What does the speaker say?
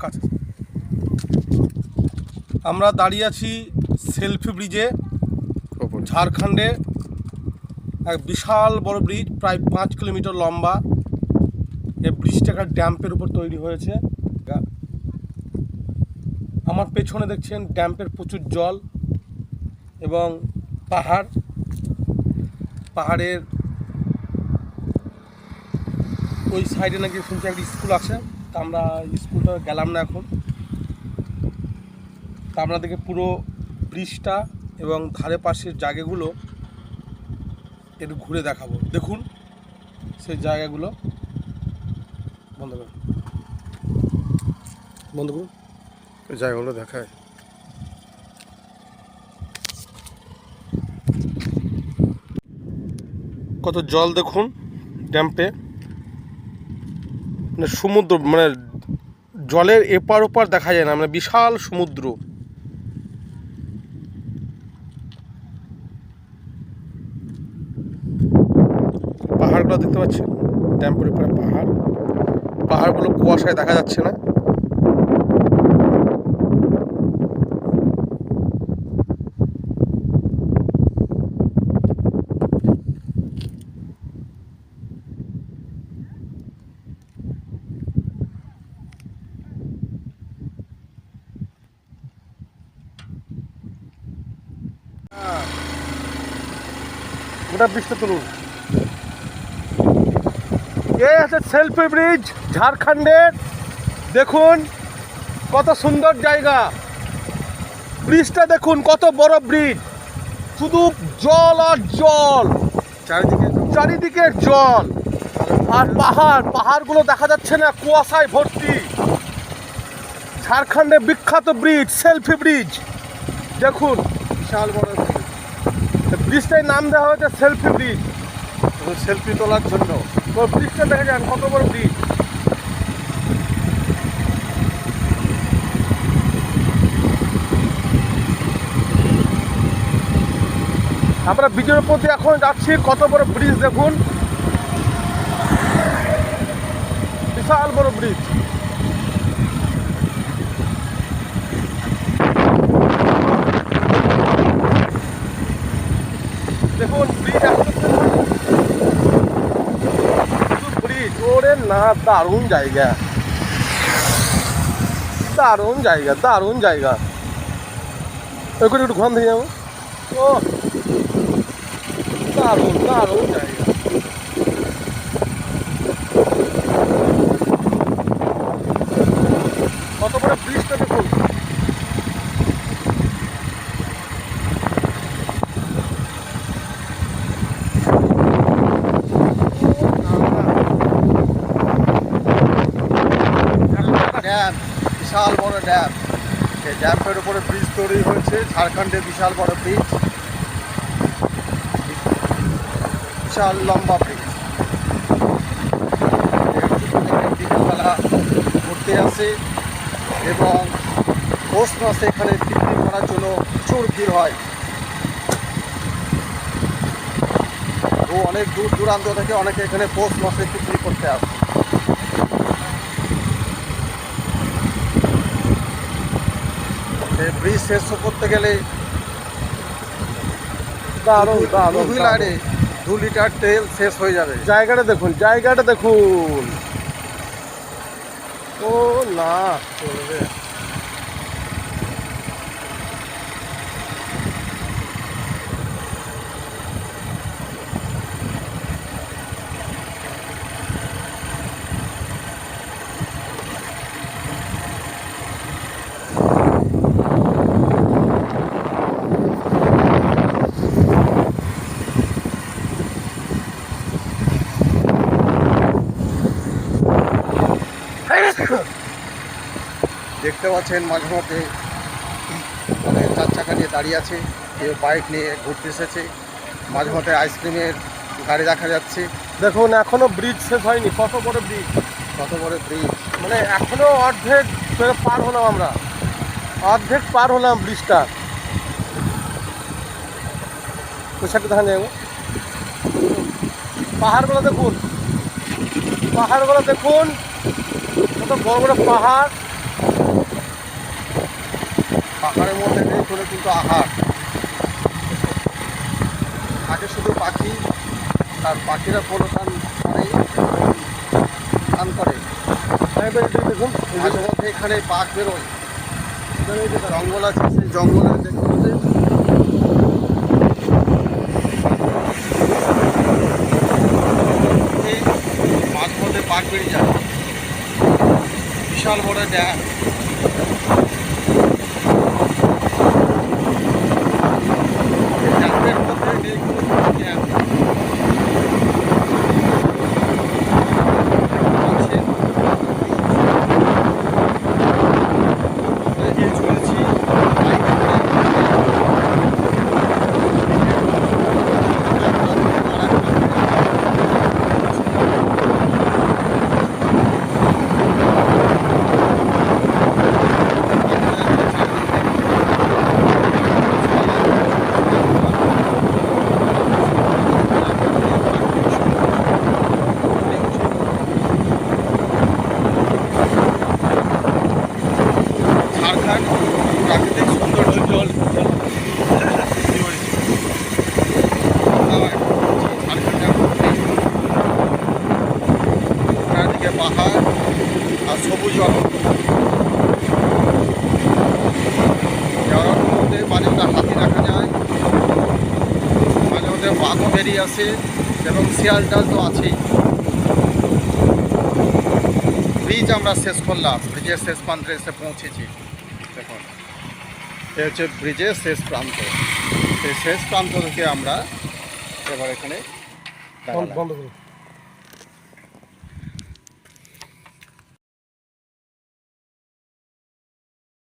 কাছে আমরা দাঁড়িয়ে আছি সেলফি ব্রিজে, ঝাড়খণ্ডে এক বিশাল বড় ব্রিজ, প্রায় 5 কিলোমিটার লম্বা। এই ব্রিজটা একটা ড্যাম্পের উপর তৈরি হয়েছে। আমার পেছনে দেখছেন ড্যাম্পের প্রচুর জল এবং পাহাড়ের ওই সাইডে নাকি শুনছি একটা স্কুল আছে। তা আমরা স্কুলটা গেলাম না এখন। তা আপনাদেরকে পুরো ব্রিজটা এবং ধারে পাশের জায়গাগুলো একটু ঘুরে দেখাবো। দেখুন সেই জায়গাগুলো। বন্ধ করুন জায়গাগুলো দেখায়। কত জল দেখুন ড্যাম্পে, মানে সমুদ্র, মানে জলের এপার ওপার দেখা যায় না, মানে বিশাল সমুদ্র। পাহাড়গুলো দেখতে পাচ্ছেন, ড্যাম্পের উপরে পাহাড়গুলো কুয়াশায় দেখা যাচ্ছে না। গোটা ব্রিজটা তুলুন। এই আছে সেলফি ব্রিজ ঝাড়খণ্ডের। দেখুন কত সুন্দর জায়গা। ব্রিজটা দেখুন কত বড় ব্রিজ, শুধু জল আর জল, চারিদিকে জল আর পাহাড়গুলো দেখা যাচ্ছে না, কুয়াশায় ভর্তি। ঝাড়খণ্ডে বিখ্যাত ব্রিজ সেলফি ব্রিজ দেখুন, বিশাল বড় ব্রিজটার নাম দেওয়া হয়েছে সেলফি ব্রিজ। সেলফি তোলার জন্য। তো ব্রিজটা দেখে যান কত বড় ব্রিজ। আমরা ব্রিজের প্রতি এখন যাচ্ছি, কত বড় ব্রিজ দেখুন, বিশাল বড় ব্রিজ। দেখুন ব্রিজ ব্রিজ ওরে না, দারুণ জায়গা, দারুণ জায়গা, দারুণ জায়গা। ওইখানে একটু ঘন থেকে যাবো। ও দারুণ দারুণ জায়গা। কত বড় ব্রিজটা দেখুন। ড্যাম, বিশাল বড় ড্যাম। এই ড্যামের উপরে ব্রিজ তৈরি হয়েছে, ঝাড়খণ্ডের বিশাল বড় ব্রিজ, বিশাল লম্বা ব্রিজ। বিকেলবেলা ঘুরতে আসে এবং পৌষ মাসে এখানে পিকনিক করার জন্য প্রচুর ভিড় হয়। ও অনেক দূর দূরান্ত থেকে অনেকে এখানে পৌষ মাসে পিকনিক করতে আসে। এই ব্রিজ শেষ করতে গেলে দারুণ দারুণ, 2 লিটার তেল শেষ হয়ে যাবে। জায়গাটা দেখুন, জায়গাটা দেখুন। ও না চলবে। দেখতে পাচ্ছেন মাঝে মধ্যে অনেক 4 চাকা নিয়ে দাঁড়িয়ে আছে, কেউ বাইক নিয়ে ঘুরতে এসেছে। মাঝে মধ্যে আইসক্রিমের গাড়ি দেখা যাচ্ছে। দেখুন এখনো ব্রিজ শেষ হয়নি, কত বড় ব্রিজ, কত বড় ব্রিজ। মানে এখনো অর্ধেক পার হলাম, আমরা অর্ধেক পার হলাম ব্রিজটা। ওই সাইডে দেখা যাবে পাহাড়গুলো দেখুন, কত বড় বড় পাহাড়। পাহাড়ের মধ্যে নেই করে কিন্তু আহার থাকে শুধু পাখি, আর পাখিরা কোনো টান টান করে। দেখুন মাঝে মধ্যে এখানে বাঘ বেরোয়, জঙ্গল আছে, সেই জঙ্গলের যেগুলোতে মাঝে মধ্যে বাঘ বেরিয়ে যায়। বিশাল বড় ড্যাম, ড্যামের মধ্যে নেই কোনো ড্যাম আছে। এগিয়ে চলেছি বাইকে করে। ঝাড়খণ্ড প্রাকৃতিক সৌন্দর্য জল চারদিকে পাহাড় আর সবুজ অরণ্য। অরণ্যের মধ্যে মাঝে মধ্যে হাতি দেখা যায়, মাঝে মধ্যে বাঘও বেরিয়ে আসে, এবং শিয়াল ডাল তো আছেই। ব্রিজ আমরা শেষ করলাম, ব্রিজের শেষ প্রান্তে এসে পৌঁছেছি। দেখুন, এ হচ্ছে ব্রিজের শেষ প্রান্ত। সেই শেষ প্রান্ত থেকে আমরা এবার এখানে দাঁড়ালাম। বন্ধ করুন।